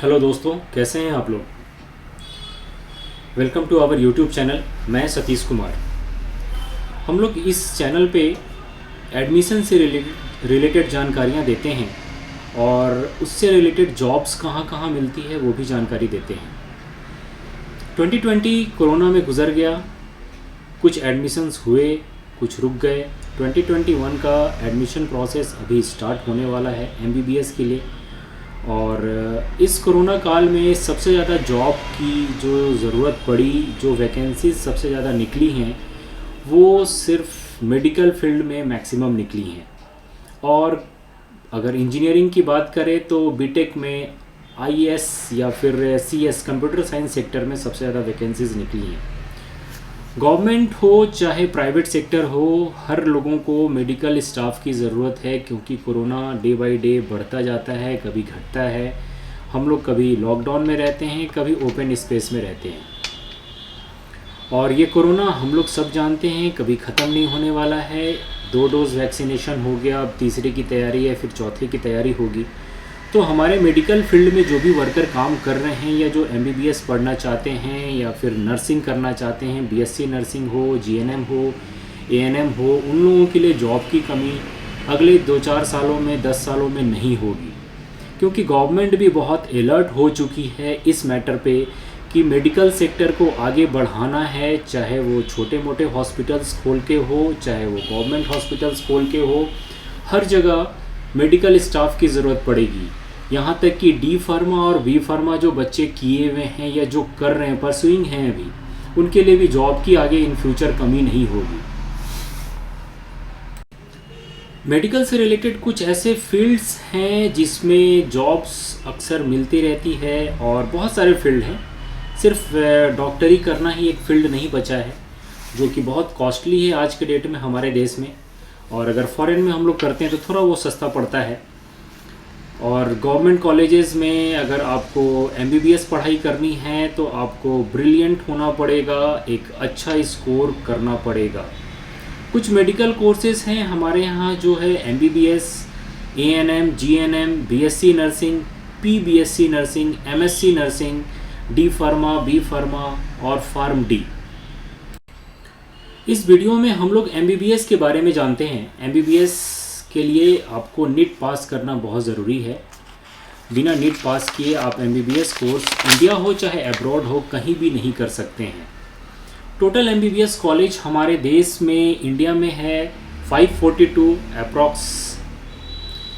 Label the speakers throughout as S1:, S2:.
S1: Hello दोस्तों, कैसे हैं आप लोग। Welcome to our YouTube channel. मैं सतीश कुमार। हम लोग इस चैनल पे एडमिशन से रिलेटेड जानकारियाँ देते हैं और उससे रिलेटेड जॉब्स कहाँ कहाँ मिलती है वो भी जानकारी देते हैं। 2020 कोरोना में गुजर गया, कुछ एडमिशन्स हुए, कुछ रुक गए। 2021 का एडमिशन प्रोसेस अभी स्टार्ट होने वाला है एमबीबीएस के लिए। और इस कोरोना काल में सबसे ज़्यादा जॉब की जो ज़रूरत पड़ी, जो वैकेंसीज सबसे ज़्यादा निकली हैं, वो सिर्फ मेडिकल फील्ड में मैक्सिमम निकली हैं। और अगर इंजीनियरिंग की बात करें तो बीटेक में आईएएस या फिर सीएस कंप्यूटर साइंस सेक्टर में सबसे ज़्यादा वैकेंसीज निकली हैं। गवर्नमेंट हो चाहे प्राइवेट सेक्टर हो, हर लोगों को मेडिकल स्टाफ की ज़रूरत है, क्योंकि कोरोना डे बाय डे बढ़ता जाता है, कभी घटता है। हम लोग कभी लॉकडाउन में रहते हैं, कभी ओपन स्पेस में रहते हैं। और ये कोरोना हम लोग सब जानते हैं कभी ख़त्म नहीं होने वाला है। 2 डोज वैक्सीनेशन हो गया, अब तीसरे की तैयारी है, फिर चौथे की तैयारी होगी। तो हमारे मेडिकल फील्ड में जो भी वर्कर काम कर रहे हैं या जो एमबीबीएस पढ़ना चाहते हैं या फिर नर्सिंग करना चाहते हैं, बीएससी नर्सिंग हो, जीएनएम हो, एएनएम हो, उन लोगों के लिए जॉब की कमी अगले 2-4 सालों में, 10 सालों में नहीं होगी। क्योंकि गवर्नमेंट भी बहुत अलर्ट हो चुकी है इस मैटर पे कि मेडिकल सेक्टर को आगे बढ़ाना है, चाहे वो छोटे मोटे हॉस्पिटल्स खोल के हो, चाहे वो गवर्नमेंट हॉस्पिटल्स खोल के हो। हर जगह मेडिकल स्टाफ की ज़रूरत पड़ेगी। यहाँ तक कि डी फार्मा और बी फार्मा जो बच्चे किए हुए हैं या जो कर रहे हैं, परसुइंग हैं अभी, उनके लिए भी जॉब की आगे इन फ्यूचर कमी नहीं होगी। मेडिकल से रिलेटेड कुछ ऐसे फील्ड्स हैं जिसमें जॉब्स अक्सर मिलती रहती है और बहुत सारे फील्ड हैं। सिर्फ डॉक्टरी करना ही एक फील्ड नहीं बचा है, जो कि बहुत कॉस्टली है आज के डेट में हमारे देश में। और अगर फॉरेन में हम लोग करते हैं तो थोड़ा वो सस्ता पड़ता है। और गवर्नमेंट कॉलेजेस में अगर आपको एमबीबीएस पढ़ाई करनी है तो आपको ब्रिलियंट होना पड़ेगा, एक अच्छा स्कोर करना पड़ेगा। कुछ मेडिकल कोर्सेज हैं हमारे यहाँ जो है MBBS, ANM, GNM, BSc nursing, PBSc nursing, MSc nursing, D pharma, B pharma और फार्म डी। इस वीडियो में हम लोग एमबीबीएस के बारे में जानते हैं। एमबीबीएस के लिए आपको नीट पास करना बहुत ज़रूरी है। बिना नीट पास किए आप एमबीबीएस कोर्स इंडिया हो चाहे अब्रॉड हो कहीं भी नहीं कर सकते हैं। टोटल एमबीबीएस कॉलेज हमारे देश में, इंडिया में है 542 अप्रॉक्स,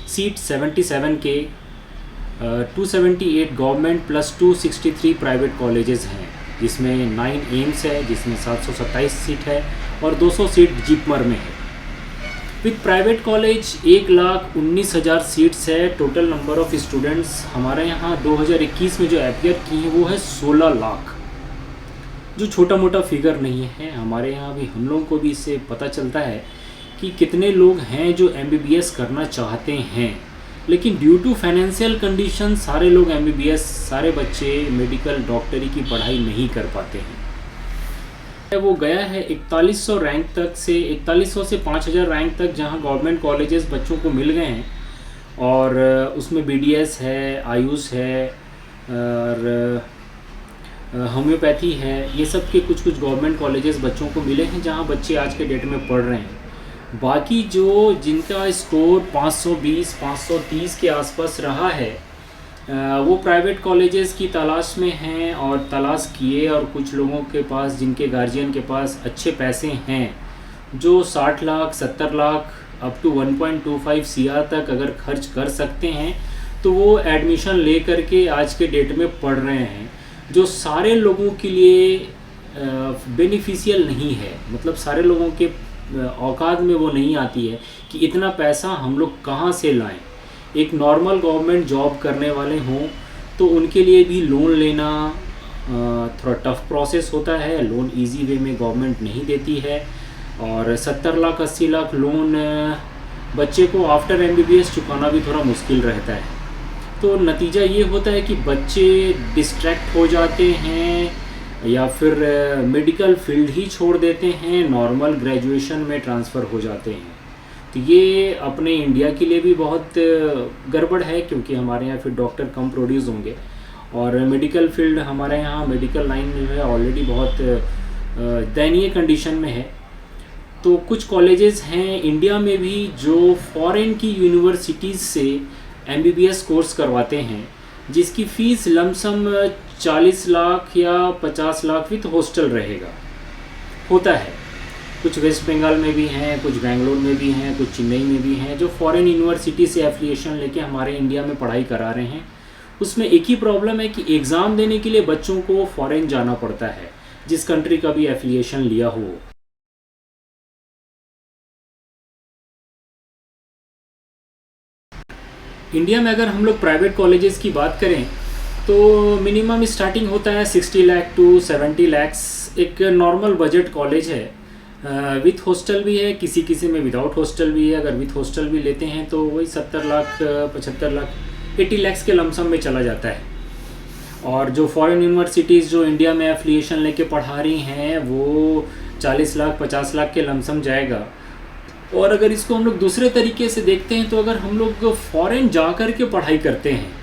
S1: सीट 77 के, 278 गवर्नमेंट प्लस 263 प्राइवेट कॉलेजेस हैं, जिसमें 9 एम्स है, जिसमें 727 सीट है और 200 सीट जिपमर में है। विथ प्राइवेट कॉलेज 1,19,000 सीट्स है। टोटल नंबर ऑफ स्टूडेंट्स हमारे यहाँ 2021 में जो अपियर किए हैं वो है 16 लाख, जो छोटा मोटा फिगर नहीं है। हमारे यहाँ भी हम लोगों को भी इससे पता चलता है कि कितने लोग हैं जो एमबीबीएस करना चाहते हैं, लेकिन ड्यू टू फाइनेंशियल कंडीशन सारे लोग एमबीबीएस, सारे बच्चे मेडिकल डॉक्टरी की पढ़ाई नहीं कर पाते हैं। वो गया है 4100 रैंक तक से, 4100 से 5000 रैंक तक, जहां गवर्नमेंट कॉलेजेस बच्चों को मिल गए हैं। और उसमें बीडीएस है, आयुष है और होम्योपैथी है। ये सब के कुछ कुछ गवर्नमेंट कॉलेजेस बच्चों को मिले हैं जहां बच्चे आज के डेट में पढ़ रहे हैं। बाकी जो जिनका स्कोर 520, 530 के आसपास रहा है, वो प्राइवेट कॉलेजेस की तलाश में हैं और तलाश किए। और कुछ लोगों के पास, जिनके गार्जियन के पास अच्छे पैसे हैं, जो 60 lakh, 70 lakh up to 1.25 CR तक अगर खर्च कर सकते हैं, तो वो एडमिशन ले करके आज के डेट में पढ़ रहे हैं, जो सारे लोगों के लिए बेनिफिशियल नहीं है। मतलब सारे लोगों के औकात में वो नहीं आती है कि इतना पैसा हम लोग कहाँ से लाएं। एक नॉर्मल गवर्नमेंट जॉब करने वाले हों तो उनके लिए भी लोन लेना थोड़ा टफ प्रोसेस होता है। लोन इजी वे में गवर्नमेंट नहीं देती है और 70 लाख 80 लाख लोन बच्चे को आफ्टर एमबीबीएस चुकाना भी थोड़ा मुश्किल रहता है। तो नतीजा ये होता है कि बच्चे डिस्ट्रैक्ट हो जाते हैं या फिर मेडिकल फील्ड ही छोड़ देते हैं, नॉर्मल ग्रेजुएशन में ट्रांसफ़र हो जाते हैं। तो ये अपने इंडिया के लिए भी बहुत गड़बड़ है, क्योंकि हमारे यहाँ फिर डॉक्टर कम प्रोड्यूस होंगे और मेडिकल फील्ड हमारे यहाँ मेडिकल लाइन जो है ऑलरेडी बहुत दयनीय कंडीशन में है। तो कुछ कॉलेजेस हैं इंडिया में भी जो फॉरेन की यूनिवर्सिटीज़ से MBBS कोर्स करवाते हैं, जिसकी फ़ीस लमसम 40 लाख या 50 लाख विथ हॉस्टल रहेगा, होता है। कुछ वेस्ट बंगाल में भी हैं, कुछ बेंगलोर में भी हैं, कुछ चेन्नई में भी हैं, जो फॉरेन यूनिवर्सिटी से एफिलिएशन लेके हमारे इंडिया में पढ़ाई करा रहे हैं। उसमें एक ही प्रॉब्लम है कि एग्ज़ाम देने के लिए बच्चों को फॉरेन जाना पड़ता है, जिस कंट्री का भी एफिलिएशन लिया हो। इंडिया में अगर हम लोग प्राइवेट कॉलेजेस की बात करें तो मिनिमम स्टार्टिंग होता है 60 लाख टू 70 लाख्स। एक नॉर्मल बजट कॉलेज है, विथ हॉस्टल भी है, किसी किसी में विदाउट हॉस्टल भी है। अगर विथ हॉस्टल भी लेते हैं तो वही 70 लाख 75 लाख 80 लाख्स के लमसम में चला जाता है। और जो फॉरेन यूनिवर्सिटीज़ जो इंडिया में एफिलिएशन लेके पढ़ा रही हैं वो 40 लाख 50 लाख के लमसम जाएगा। और अगर इसको हम लोग दूसरे तरीके से देखते हैं तो अगर हम लोग फॉरेन जा कर के पढ़ाई करते हैं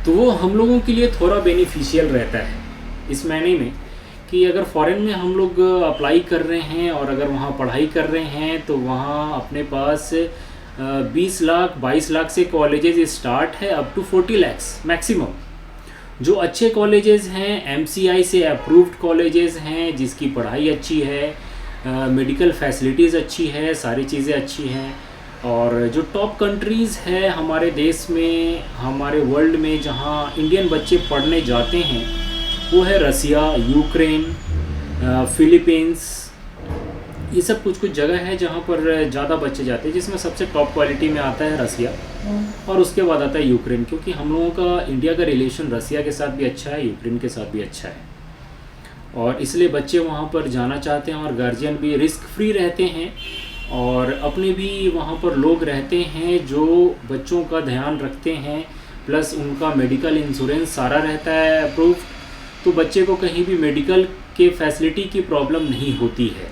S1: तो वो हम लोगों के लिए थोड़ा बेनिफिशियल रहता है, इस मायने में कि अगर फॉरेन में हम लोग अप्लाई कर रहे हैं और अगर वहाँ पढ़ाई कर रहे हैं तो वहाँ अपने पास 20 लाख 22 लाख से कॉलेजेस स्टार्ट है अप टू 40 लाख्स मैक्सिमम। जो अच्छे कॉलेजेस हैं, MCI से अप्रूव्ड कॉलेजेस हैं, जिसकी पढ़ाई अच्छी है, मेडिकल फैसिलिटीज़ अच्छी है, सारी चीज़ें अच्छी हैं। और जो टॉप कंट्रीज़ है हमारे देश में, हमारे वर्ल्ड में, जहाँ इंडियन बच्चे पढ़ने जाते हैं वो है रसिया, यूक्रेन, फिलीपींस। ये सब कुछ कुछ जगह है जहाँ पर ज़्यादा बच्चे जाते हैं, जिसमें सबसे टॉप क्वालिटी में आता है रसिया और उसके बाद आता है यूक्रेन, क्योंकि हम लोगों का इंडिया का रिलेशन रसिया के साथ भी अच्छा है, यूक्रेन के साथ भी अच्छा है। और इसलिए बच्चे वहाँ पर जाना चाहते हैं और गार्जियन भी रिस्क फ्री रहते हैं और अपने भी वहाँ पर लोग रहते हैं जो बच्चों का ध्यान रखते हैं, प्लस उनका मेडिकल इंश्योरेंस सारा रहता है अप्रूव। तो बच्चे को कहीं भी मेडिकल के फैसिलिटी की प्रॉब्लम नहीं होती है।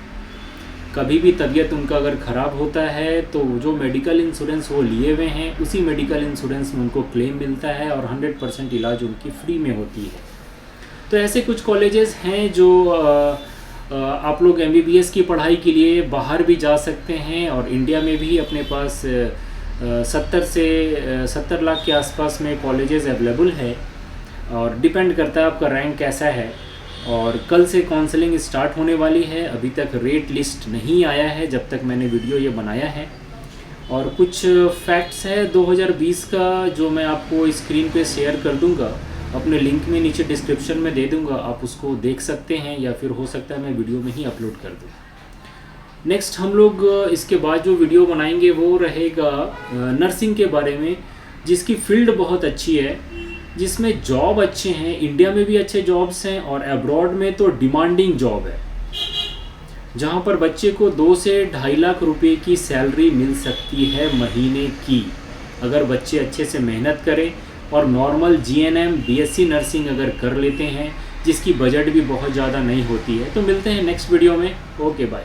S1: कभी भी तबीयत उनका अगर ख़राब होता है तो जो मेडिकल इंश्योरेंस वो लिए हुए हैं उसी मेडिकल इंश्योरेंस में उनको क्लेम मिलता है और 100% इलाज उनकी फ्री में होती है। तो ऐसे कुछ कॉलेजेस हैं जो आप लोग MBBS की पढ़ाई के लिए बाहर भी जा सकते हैं और इंडिया में भी अपने पास 70 लाख के आसपास में कॉलेजेस अवेलेबल है। और डिपेंड करता है आपका रैंक कैसा है। और कल से काउंसलिंग स्टार्ट होने वाली है, अभी तक रेट लिस्ट नहीं आया है जब तक मैंने वीडियो ये बनाया है। और कुछ फैक्ट्स है 2020 का जो मैं आपको स्क्रीन पे शेयर कर दूंगा, अपने लिंक में नीचे डिस्क्रिप्शन में दे दूंगा, आप उसको देख सकते हैं या फिर हो सकता है मैं वीडियो में ही अपलोड कर दूँ। नेक्स्ट हम लोग इसके बाद जो वीडियो बनाएंगे वो रहेगा नर्सिंग के बारे में, जिसकी फील्ड बहुत अच्छी है, जिसमें जॉब अच्छे हैं, इंडिया में भी अच्छे जॉब्स हैं और अब्रॉड में तो डिमांडिंग जॉब है, जहाँ पर बच्चे को 2 से 2.5 लाख रुपए की सैलरी मिल सकती है महीने की, अगर बच्चे अच्छे से मेहनत करें और नॉर्मल GNM BSc नर्सिंग अगर कर लेते हैं, जिसकी बजट भी बहुत ज़्यादा नहीं होती है। तो मिलते हैं नेक्स्ट वीडियो में। Okay bye.